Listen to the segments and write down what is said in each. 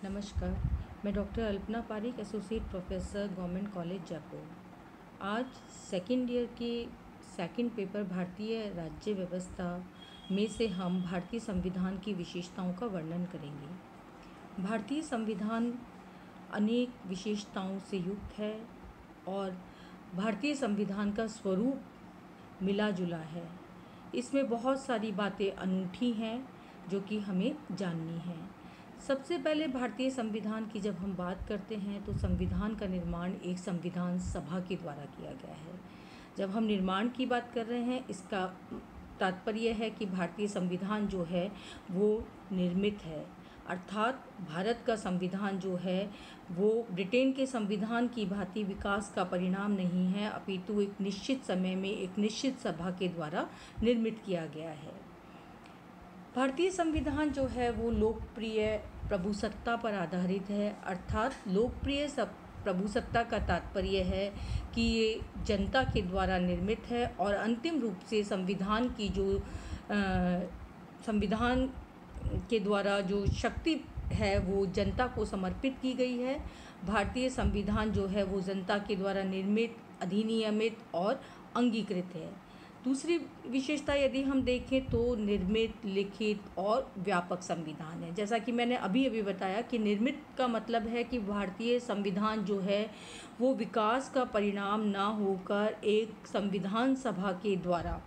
नमस्कार। मैं doctor Alpana Pareek, associate professor, government college Jaipur. आज सेकेंड ईयर के सेकंड पेपर भारतीय राज्य व्यवस्था में से हम भारतीय संविधान की विशेषताओं का वर्णन करेंगे। भारतीय संविधान अनेक विशेषताओं से युक्त है और भारतीय संविधान का स्वरूप मिला जुला है। इसमें बहुत सारी बातें अनूठी हैं जो कि हमें जाननी है। सबसे पहले भारतीय संविधान की जब हम बात करते हैं तो संविधान का निर्माण एक संविधान सभा के द्वारा किया गया है। जब हम निर्माण की बात कर रहे हैं, इसका तात्पर्य है कि भारतीय संविधान जो है वो निर्मित है, अर्थात भारत का संविधान जो है वो ब्रिटेन के संविधान की भांति विकास का परिणाम नहीं है, अपितु एक निश्चित समय में एक निश्चित सभा के द्वारा निर्मित किया गया है। भारतीय संविधान जो है वो लोकप्रिय प्रभुसत्ता पर आधारित है, अर्थात लोकप्रिय प्रभुसत्ता का तात्पर्य है कि ये जनता के द्वारा निर्मित है और अंतिम रूप से संविधान की जो संविधान के द्वारा जो शक्ति है वो जनता को समर्पित की गई है। भारतीय संविधान जो है वो जनता के द्वारा निर्मित, अधिनियमित और अंगीकृत है। दूसरी विशेषता यदि हम देखें तो निर्मित, लिखित और व्यापक संविधान है। जैसा कि मैंने अभी बताया कि निर्मित का मतलब है कि भारतीय संविधान जो है वो विकास का परिणाम ना होकर एक संविधान सभा के द्वारा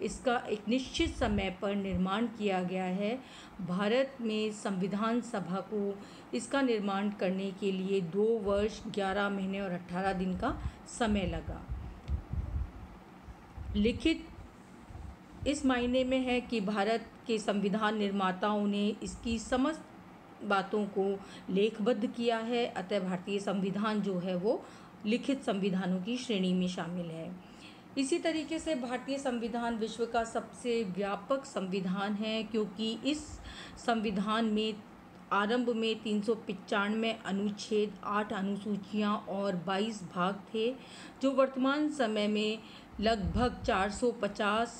इसका एक निश्चित समय पर निर्माण किया गया है। भारत में संविधान सभा को इसका निर्माण करने के लिए 2 वर्ष 11 महीने और 18 दिन का समय लगा। लिखित इस मायने में है कि भारत के संविधान निर्माताओं ने इसकी समस्त बातों को लेखबद्ध किया है, अतः भारतीय संविधान जो है वो लिखित संविधानों की श्रेणी में शामिल है। इसी तरीके से भारतीय संविधान विश्व का सबसे व्यापक संविधान है, क्योंकि इस संविधान में आरंभ में 395 अनुच्छेद, 8 अनुसूचियाँ और 22 भाग थे, जो वर्तमान समय में लगभग 450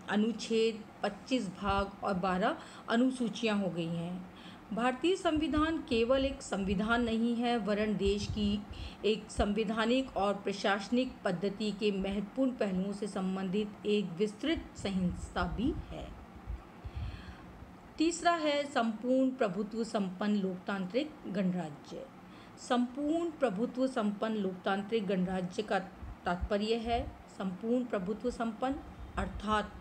अनुच्छेद, 25 भाग और 12 अनुसूचियाँ हो गई हैं। भारतीय संविधान केवल एक संविधान नहीं है, वरन देश की एक संवैधानिक और प्रशासनिक पद्धति के महत्वपूर्ण पहलुओं से संबंधित एक विस्तृत संहिता भी है। तीसरा है संपूर्ण प्रभुत्व संपन्न लोकतांत्रिक गणराज्य। संपूर्ण प्रभुत्व संपन्न लोकतांत्रिक गणराज्य का तात्पर्य है संपूर्ण प्रभुत्व संपन्न, अर्थात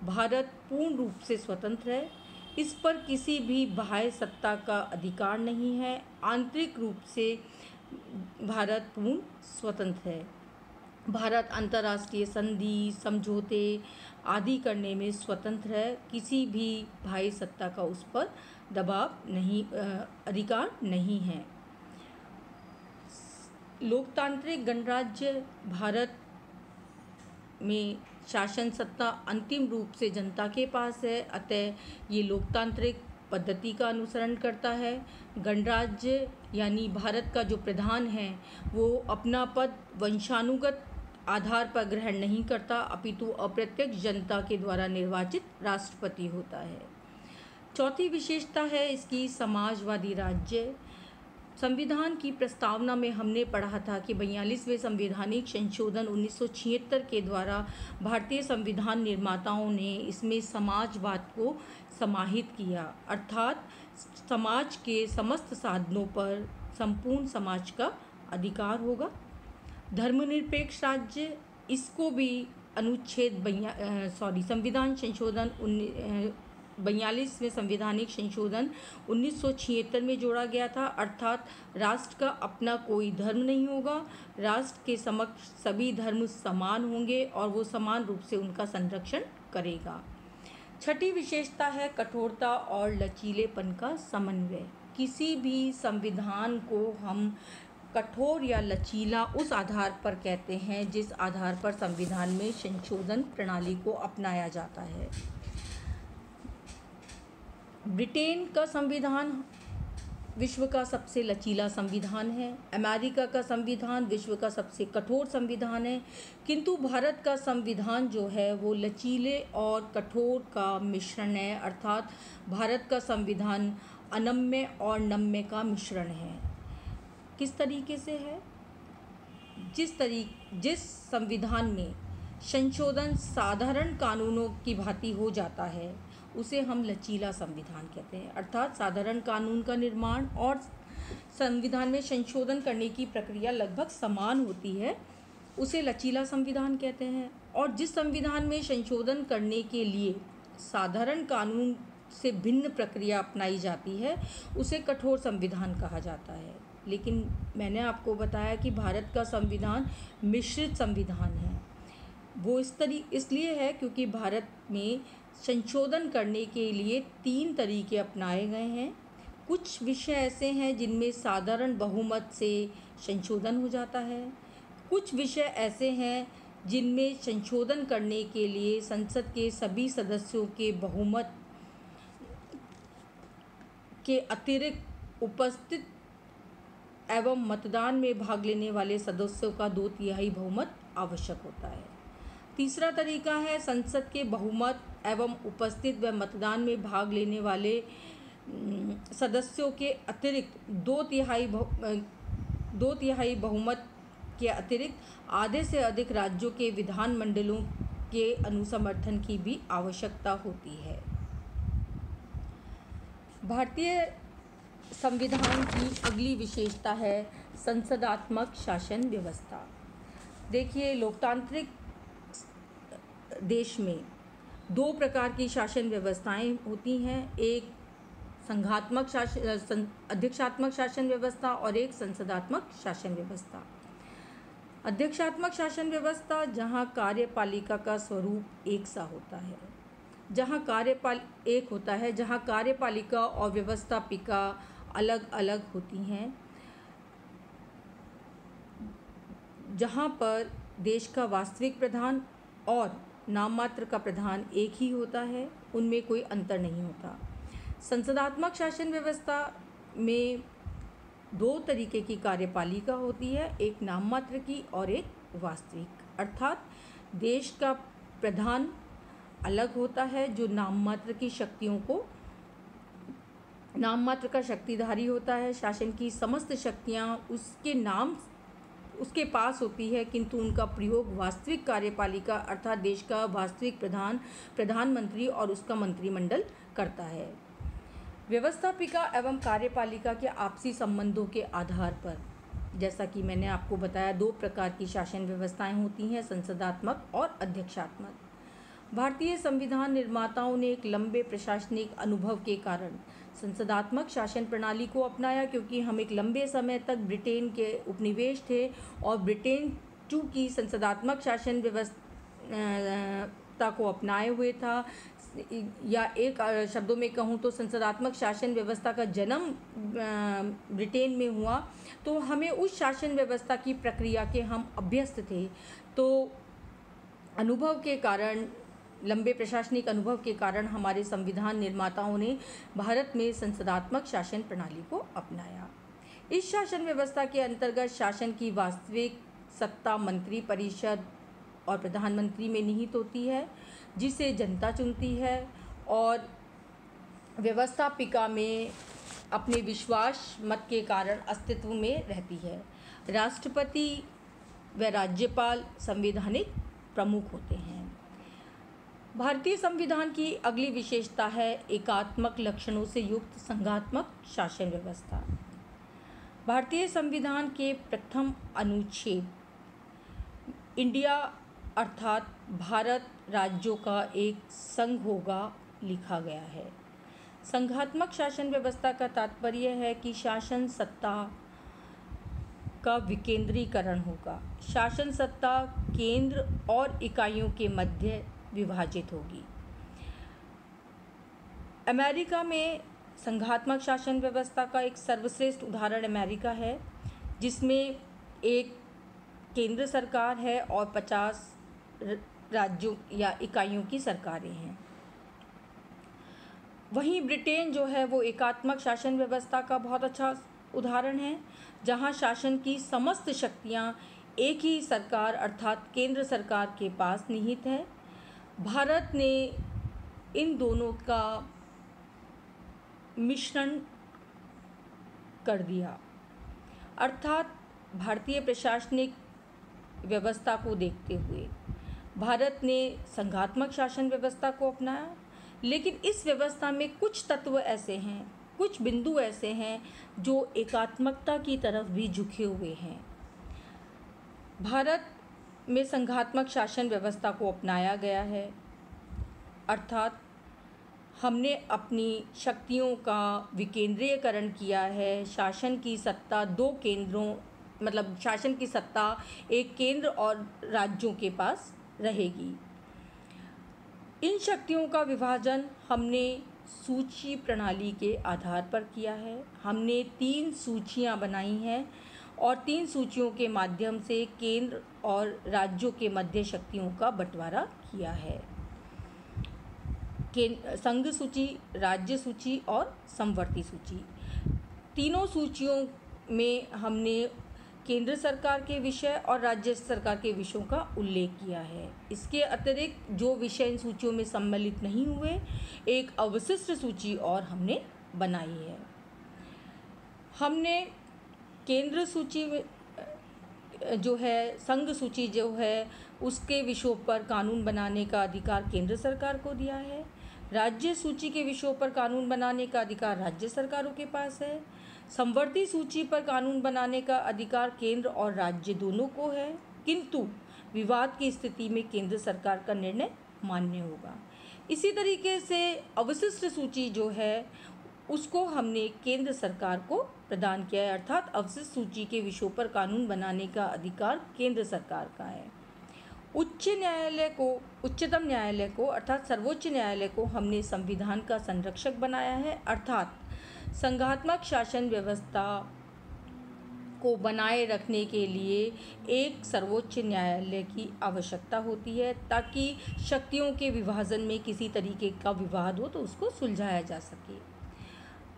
भारत पूर्ण रूप से स्वतंत्र है, इस पर किसी भी बाह्य सत्ता का अधिकार नहीं है। आंतरिक रूप से भारत पूर्ण स्वतंत्र है। भारत अंतर्राष्ट्रीय संधि, समझौते आदि करने में स्वतंत्र है, किसी भी बाह्य सत्ता का उस पर दबाव नहीं, अधिकार नहीं है। लोकतांत्रिक गणराज्य भारत में शासन सत्ता अंतिम रूप से जनता के पास है, अतः ये लोकतांत्रिक पद्धति का अनुसरण करता है। गणराज्य यानी भारत का जो प्रधान है वो अपना पद वंशानुगत आधार पर ग्रहण नहीं करता, अपितु अप्रत्यक्ष जनता के द्वारा निर्वाचित राष्ट्रपति होता है। चौथी विशेषता है इसकी समाजवादी राज्य। संविधान की प्रस्तावना में हमने पढ़ा था कि 42वें संवैधानिक संशोधन 1976 के द्वारा भारतीय संविधान निर्माताओं ने इसमें समाजवाद को समाहित किया, अर्थात समाज के समस्त साधनों पर संपूर्ण समाज का अधिकार होगा। धर्मनिरपेक्ष राज्य, इसको भी संविधान संशोधन 42वें संवैधानिक संशोधन 1976 में जोड़ा गया था, अर्थात राष्ट्र का अपना कोई धर्म नहीं होगा, राष्ट्र के समक्ष सभी धर्म समान होंगे और वो समान रूप से उनका संरक्षण करेगा। छठी विशेषता है कठोरता और लचीलेपन का समन्वय। किसी भी संविधान को हम कठोर या लचीला उस आधार पर कहते हैं जिस आधार पर संविधान में संशोधन प्रणाली को अपनाया जाता है। ब्रिटेन का संविधान विश्व का सबसे लचीला संविधान है। अमेरिका का संविधान विश्व का सबसे कठोर संविधान है, किंतु भारत का संविधान जो है वो लचीले और कठोर का मिश्रण है, अर्थात भारत का संविधान अनम्य और नम्य का मिश्रण है। किस तरीके से है? जिस संविधान में संशोधन साधारण कानूनों की भांति हो जाता है उसे हम लचीला संविधान कहते हैं। अर्थात साधारण कानून का निर्माण और संविधान में संशोधन करने की प्रक्रिया लगभग समान होती है, उसे लचीला संविधान कहते हैं। और जिस संविधान में संशोधन करने के लिए साधारण कानून से भिन्न प्रक्रिया अपनाई जाती है उसे कठोर संविधान कहा जाता है। लेकिन मैंने आपको बताया कि भारत का संविधान मिश्रित संविधान है। वो इसलिए है क्योंकि भारत में संशोधन करने के लिए 3 तरीके अपनाए गए हैं। कुछ विषय ऐसे हैं जिनमें साधारण बहुमत से संशोधन हो जाता है, कुछ विषय ऐसे हैं जिनमें संशोधन करने के लिए संसद के सभी सदस्यों के बहुमत के अतिरिक्त उपस्थित एवं मतदान में भाग लेने वाले सदस्यों का 2/3 बहुमत आवश्यक होता है। तीसरा तरीका है संसद के बहुमत एवं उपस्थित व मतदान में भाग लेने वाले सदस्यों के अतिरिक्त 2/3 बहुमत के अतिरिक्त आधे से अधिक राज्यों के विधानमंडलों के अनुसमर्थन की भी आवश्यकता होती है। भारतीय संविधान की अगली विशेषता है संसदात्मक शासन व्यवस्था। देखिए, लोकतांत्रिक देश में 2 प्रकार की शासन व्यवस्थाएं होती हैं, एक अध्यक्षात्मक शासन व्यवस्था और एक संसदात्मक शासन व्यवस्था। अध्यक्षात्मक शासन व्यवस्था जहां कार्यपालिका का स्वरूप एक सा होता है, जहां कार्यपालिका और व्यवस्थापिका अलग अलग होती हैं, जहां पर देश का वास्तविक प्रधान और नाम मात्र का प्रधान एक ही होता है, उनमें कोई अंतर नहीं होता। संसदात्मक शासन व्यवस्था में 2 तरीके की कार्यपालिका होती है, एक नाम मात्र की और एक वास्तविक। अर्थात देश का प्रधान अलग होता है जो नाम मात्र का शक्तिधारी होता है। शासन की समस्त शक्तियाँ उसके पास होती है, किंतु उनका प्रयोग वास्तविक कार्यपालिका अर्थात देश का वास्तविक प्रधानमंत्री और उसका मंत्रिमंडल करता है। व्यवस्थापिका एवं कार्यपालिका के आपसी संबंधों के आधार पर, जैसा कि मैंने आपको बताया, 2 प्रकार की शासन व्यवस्थाएं होती हैं, संसदात्मक और अध्यक्षात्मक। भारतीय संविधान निर्माताओं ने एक लंबे प्रशासनिक अनुभव के कारण संसदात्मक शासन प्रणाली को अपनाया, क्योंकि हम एक लंबे समय तक ब्रिटेन के उपनिवेश थे और ब्रिटेन चूँकि संसदात्मक शासन व्यवस्था को अपनाए हुए था, या एक शब्दों में कहूँ तो संसदात्मक शासन व्यवस्था का जन्म ब्रिटेन में हुआ, तो हमें उस शासन व्यवस्था की प्रक्रिया के हम अभ्यस्त थे। तो अनुभव के कारण, लंबे प्रशासनिक अनुभव के कारण हमारे संविधान निर्माताओं ने भारत में संसदात्मक शासन प्रणाली को अपनाया। इस शासन व्यवस्था के अंतर्गत शासन की वास्तविक सत्ता मंत्री परिषद और प्रधानमंत्री में निहित होती है, जिसे जनता चुनती है, और व्यवस्थापिका में अपने विश्वास मत के कारण अस्तित्व में रहती है। राष्ट्रपति व राज्यपाल संवैधानिक प्रमुख होते हैं। भारतीय संविधान की अगली विशेषता है एकात्मक लक्षणों से युक्त संघात्मक शासन व्यवस्था। भारतीय संविधान के प्रथम अनुच्छेद इंडिया अर्थात भारत राज्यों का एक संघ होगा लिखा गया है। संघात्मक शासन व्यवस्था का तात्पर्य है कि शासन सत्ता का विकेंद्रीकरण होगा। शासन सत्ता केंद्र और इकाइयों के मध्य विभाजित होगी। अमेरिका में संघात्मक शासन व्यवस्था का एक सर्वश्रेष्ठ उदाहरण अमेरिका है, जिसमें एक केंद्र सरकार है और 50 राज्यों या इकाइयों की सरकारें हैं। वहीं ब्रिटेन जो है वो एकात्मक शासन व्यवस्था का बहुत अच्छा उदाहरण है, जहां शासन की समस्त शक्तियां एक ही सरकार अर्थात केंद्र सरकार के पास निहित है। भारत ने इन दोनों का मिश्रण कर दिया। अर्थात भारतीय प्रशासनिक व्यवस्था को देखते हुए भारत ने संघात्मक शासन व्यवस्था को अपनाया, लेकिन इस व्यवस्था में कुछ तत्व ऐसे हैं, कुछ बिंदु ऐसे हैं जो एकात्मकता की तरफ भी झुके हुए हैं। भारत में संघात्मक शासन व्यवस्था को अपनाया गया है, अर्थात हमने अपनी शक्तियों का विकेंद्रीयकरण किया है। शासन की सत्ता दो केंद्रों, मतलब शासन की सत्ता एक केंद्र और राज्यों के पास रहेगी। इन शक्तियों का विभाजन हमने सूची प्रणाली के आधार पर किया है। हमने 3 सूचियां बनाई हैं और 3 सूचियों के माध्यम से केंद्र और राज्यों के मध्य शक्तियों का बंटवारा किया है। संघ सूची, राज्य सूची और समवर्ती सूची। तीनों सूचियों में हमने केंद्र सरकार के विषय और राज्य सरकार के विषयों का उल्लेख किया है। इसके अतिरिक्त जो विषय इन सूचियों में सम्मिलित नहीं हुए, एक अवशिष्ट सूची और हमने बनाई है। हमने केंद्र सूची जो है, संघ सूची जो है, उसके विषयों पर कानून बनाने का अधिकार केंद्र सरकार को दिया है। राज्य सूची के विषयों पर कानून बनाने का अधिकार राज्य सरकारों के पास है। समवर्ती सूची पर कानून बनाने का अधिकार केंद्र और राज्य दोनों को है, किंतु विवाद की स्थिति में केंद्र सरकार का निर्णय मान्य होगा। इसी तरीके से अवशिष्ट सूची जो है उसको हमने केंद्र सरकार को प्रदान किया है, अर्थात अवशिष्ट सूची के विषयों पर कानून बनाने का अधिकार केंद्र सरकार का है। उच्चतम न्यायालय को अर्थात सर्वोच्च न्यायालय को हमने संविधान का संरक्षक बनाया है, अर्थात संघात्मक शासन व्यवस्था को बनाए रखने के लिए एक सर्वोच्च न्यायालय की आवश्यकता होती है, ताकि शक्तियों के विभाजन में किसी तरीके का विवाद हो तो उसको सुलझाया जा सके।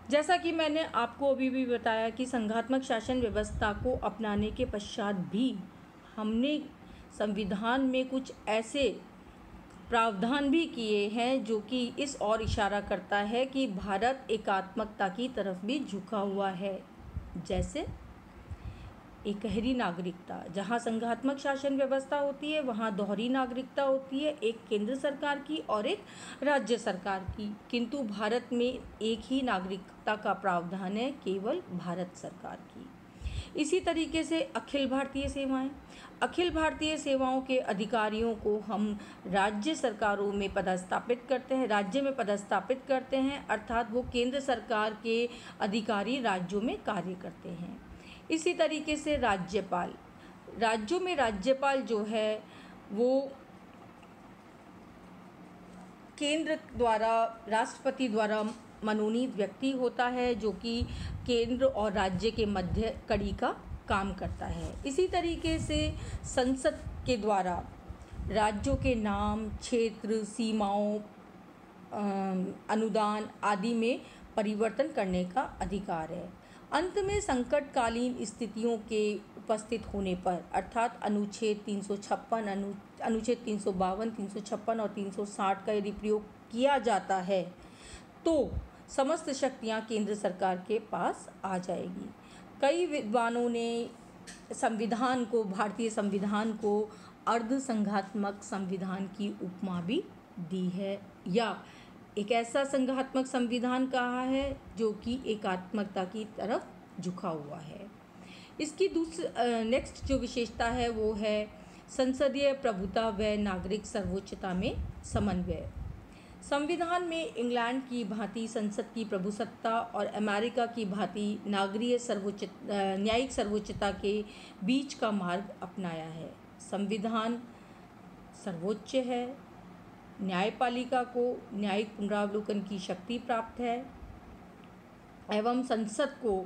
जैसा कि मैंने आपको अभी भी बताया कि संघात्मक शासन व्यवस्था को अपनाने के पश्चात भी हमने संविधान में कुछ ऐसे प्रावधान भी किए हैं जो कि इस ओर इशारा करता है कि भारत एकात्मकता की तरफ भी झुका हुआ है। जैसे एकहरी नागरिकता, जहाँ संघात्मक शासन व्यवस्था होती है वहाँ दोहरी नागरिकता होती है, एक केंद्र सरकार की और एक राज्य सरकार की, किंतु भारत में एक ही नागरिकता का प्रावधान है, केवल भारत सरकार की। इसी तरीके से अखिल भारतीय सेवाएं, अखिल भारतीय सेवाओं के अधिकारियों को हम राज्य सरकारों में पदस्थापित करते हैं, राज्य में पदस्थापित करते हैं, अर्थात वो केंद्र सरकार के अधिकारी राज्यों में कार्य करते हैं। इसी तरीके से राज्यपाल, राज्यों में राज्यपाल जो है वो केंद्र द्वारा, राष्ट्रपति द्वारा मनोनीत व्यक्ति होता है जो कि केंद्र और राज्य के मध्य कड़ी का काम करता है। इसी तरीके से संसद के द्वारा राज्यों के नाम, क्षेत्र, सीमाओं, अनुदान आदि में परिवर्तन करने का अधिकार है। अंत में संकटकालीन स्थितियों के उपस्थित होने पर, अर्थात अनुच्छेद 356, अनुच्छेद 352, 356 और 360 का यदि प्रयोग किया जाता है तो समस्त शक्तियां केंद्र सरकार के पास आ जाएगी। कई विद्वानों ने संविधान को, भारतीय संविधान को अर्ध संघात्मक संविधान की उपमा भी दी है, या एक ऐसा संघात्मक संविधान कहा है जो कि एकात्मकता की तरफ झुका हुआ है। इसकी नेक्स्ट जो विशेषता है वो है संसदीय प्रभुता व नागरिक सर्वोच्चता में समन्वय। संविधान में इंग्लैंड की भांति संसद की प्रभुसत्ता और अमेरिका की भांति न्यायिक सर्वोच्चता के बीच का मार्ग अपनाया है। संविधान सर्वोच्च है, न्यायपालिका को न्यायिक पुनरावलोकन की शक्ति प्राप्त है एवं संसद को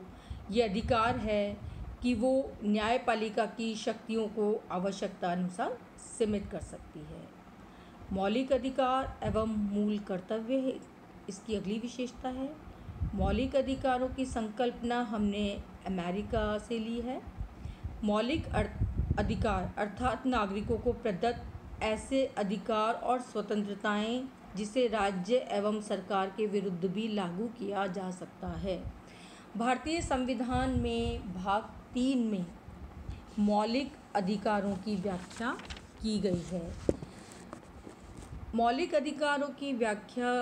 ये अधिकार है कि वो न्यायपालिका की शक्तियों को आवश्यकता अनुसार सीमित कर सकती है। मौलिक अधिकार एवं मूल कर्तव्य है इसकी अगली विशेषता है। मौलिक अधिकारों की संकल्पना हमने अमेरिका से ली है। मौलिक अधिकार अर्थात नागरिकों को प्रदत्त ऐसे अधिकार और स्वतंत्रताएं जिसे राज्य एवं सरकार के विरुद्ध भी लागू किया जा सकता है। भारतीय संविधान में भाग 3 में मौलिक अधिकारों की व्याख्या की गई है। मौलिक अधिकारों की व्याख्या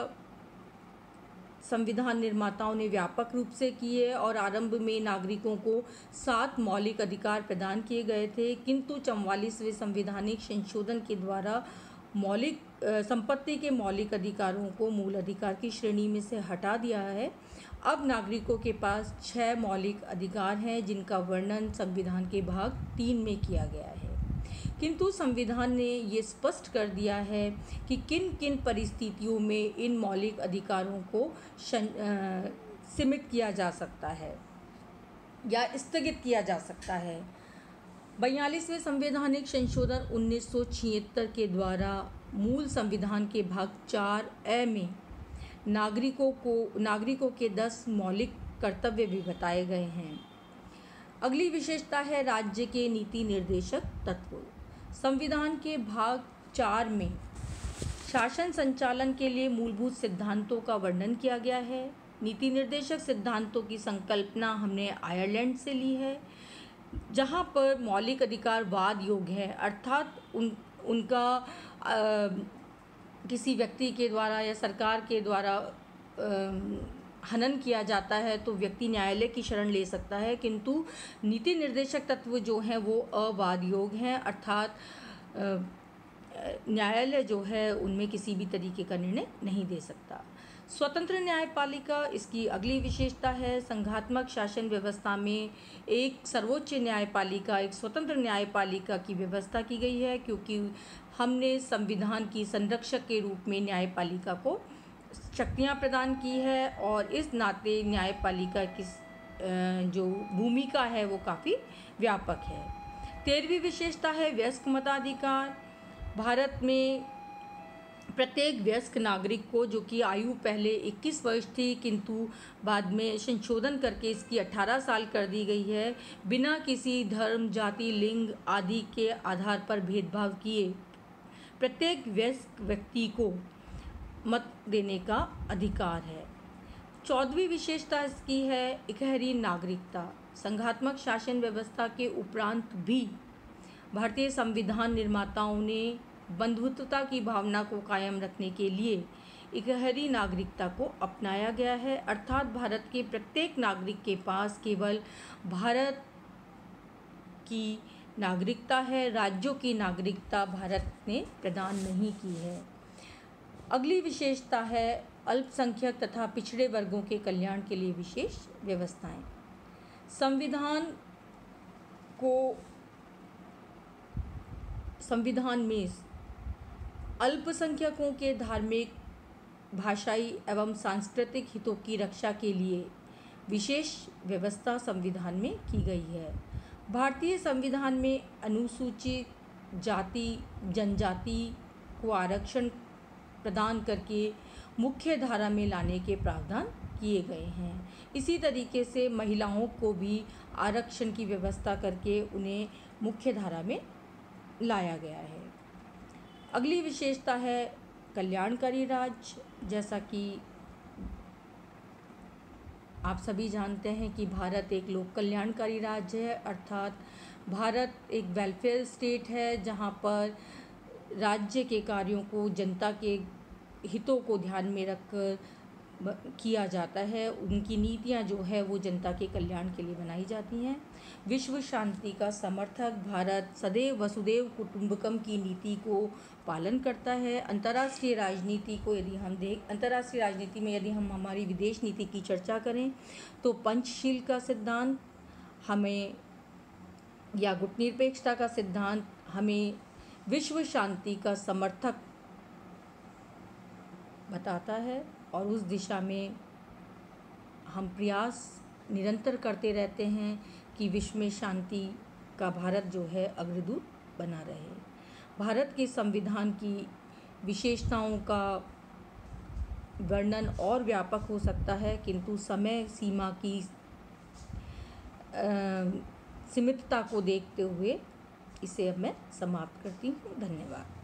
संविधान निर्माताओं ने व्यापक रूप से की है और आरंभ में नागरिकों को 7 मौलिक अधिकार प्रदान किए गए थे, किंतु 44वें संवैधानिक संशोधन के द्वारा संपत्ति के मौलिक अधिकारों को मूल अधिकार की श्रेणी में से हटा दिया है। अब नागरिकों के पास 6 मौलिक अधिकार हैं, जिनका वर्णन संविधान के भाग 3 में किया गया है। किंतु संविधान ने ये स्पष्ट कर दिया है कि किन किन परिस्थितियों में इन मौलिक अधिकारों को सीमित किया जा सकता है या स्थगित किया जा सकता है। 42वें संवैधानिक संशोधन 1976 के द्वारा मूल संविधान के भाग 4A में नागरिकों के 10 मौलिक कर्तव्य भी बताए गए हैं। अगली विशेषता है राज्य के नीति निर्देशक तत्व। संविधान के भाग 4 में शासन संचालन के लिए मूलभूत सिद्धांतों का वर्णन किया गया है। नीति निर्देशक सिद्धांतों की संकल्पना हमने आयरलैंड से ली है, जहाँ पर मौलिक अधिकार वाद योग्य है, अर्थात उनका किसी व्यक्ति के द्वारा या सरकार के द्वारा हनन किया जाता है तो व्यक्ति न्यायालय की शरण ले सकता है, किंतु नीति निर्देशक तत्व जो हैं वो अवाद योग्य हैं, अर्थात न्यायालय जो है उनमें किसी भी तरीके का निर्णय नहीं दे सकता। स्वतंत्र न्यायपालिका इसकी अगली विशेषता है। संघात्मक शासन व्यवस्था में एक सर्वोच्च न्यायपालिका, एक स्वतंत्र न्यायपालिका की व्यवस्था की गई है, क्योंकि हमने संविधान की संरक्षक के रूप में न्यायपालिका को शक्तियां प्रदान की है और इस नाते न्यायपालिका की जो भूमिका है वो काफ़ी व्यापक है। 13वीं विशेषता है वयस्क मताधिकार। भारत में प्रत्येक वयस्क नागरिक को, जो कि आयु पहले 21 वर्ष थी किंतु बाद में संशोधन करके इसकी 18 साल कर दी गई है, बिना किसी धर्म, जाति, लिंग आदि के आधार पर भेदभाव किए प्रत्येक वयस्क व्यक्ति को मत देने का अधिकार है। 14वीं विशेषता इसकी है इकहरी नागरिकता। संघात्मक शासन व्यवस्था के उपरांत भी भारतीय संविधान निर्माताओं ने बंधुत्वता की भावना को कायम रखने के लिए इकहरी नागरिकता को अपनाया गया है, अर्थात भारत के प्रत्येक नागरिक के पास केवल भारत की नागरिकता है, राज्यों की नागरिकता भारत ने प्रदान नहीं की है। अगली विशेषता है अल्पसंख्यक तथा पिछड़े वर्गों के कल्याण के लिए विशेष व्यवस्थाएं। संविधान में अल्पसंख्यकों के धार्मिक, भाषाई एवं सांस्कृतिक हितों की रक्षा के लिए विशेष व्यवस्था संविधान में की गई है। भारतीय संविधान में अनुसूचित जाति, जनजाति को आरक्षण प्रदान करके मुख्य धारा में लाने के प्रावधान किए गए हैं। इसी तरीके से महिलाओं को भी आरक्षण की व्यवस्था करके उन्हें मुख्य धारा में लाया गया है। अगली विशेषता है कल्याणकारी राज्य। जैसा कि आप सभी जानते हैं कि भारत एक लोक कल्याणकारी राज्य है, अर्थात भारत एक वेलफेयर स्टेट है, जहां पर राज्य के कार्यों को जनता के हितों को ध्यान में रखकर किया जाता है। उनकी नीतियां जो है वो जनता के कल्याण के लिए बनाई जाती हैं। विश्व शांति का समर्थक भारत सदैव वसुदैव कुटुंबकम की नीति को पालन करता है। अंतर्राष्ट्रीय राजनीति में यदि हम हमारी विदेश नीति की चर्चा करें तो पंचशील का सिद्धांत हमें, या गुटनिरपेक्षता का सिद्धांत हमें विश्व शांति का समर्थक बताता है और उस दिशा में हम प्रयास निरंतर करते रहते हैं कि विश्व में शांति का भारत जो है अग्रदूत बना रहे। भारत के संविधान की विशेषताओं का वर्णन और व्यापक हो सकता है, किंतु समय सीमा की सीमितता को देखते हुए इसे अब मैं समाप्त करती हूँ। धन्यवाद।